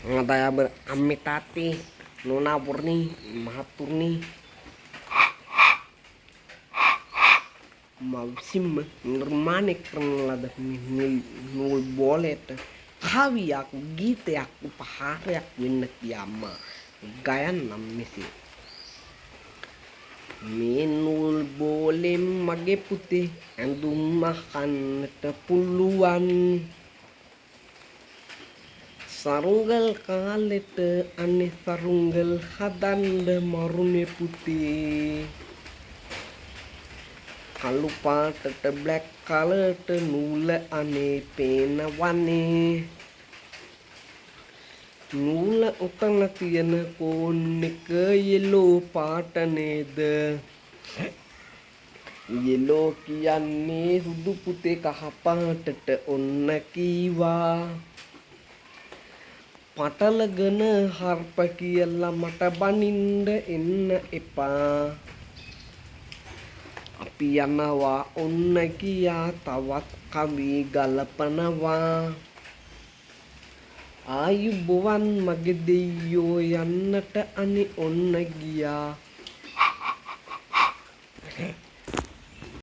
Ngadayaber අම්මේ තාත්තේ නෝනා පුරණි මහත්තුරුනි මව්සිම්ම නිර්මාණය කරන ලද නූල් බෝලයට කවියක් ගීතයක් උපහාරයක් වෙන්න කියාම ගයන්නම් මෙසේ මේ නූල් බෝලෙන් මගේ පුතේ ඇඳුම් අහන්නට පුළුවන් සරුංගල් කාලෙට අනේ සරුංගල් හදන්න මරුනේ පුතේ කළු පාටට බ්ලැක් කලර්ට නූල අනේ පේනවනේ නූල උතන තියෙන කෝන් එක යෙලෝ පාට නේද යෙලෝ කියන්නේ සුදු පුතේ කහ පාටට ඔන්න කීවා පටලගෙන හර්ප කියලා මට බනින්න එන්න එපා අපි යනවා ඔන්න කියා තවත් කවි ගලපනවා ආයුබෝවන් මගේ දෙයියෝ යන්නට අනේ ඔන්න ගියා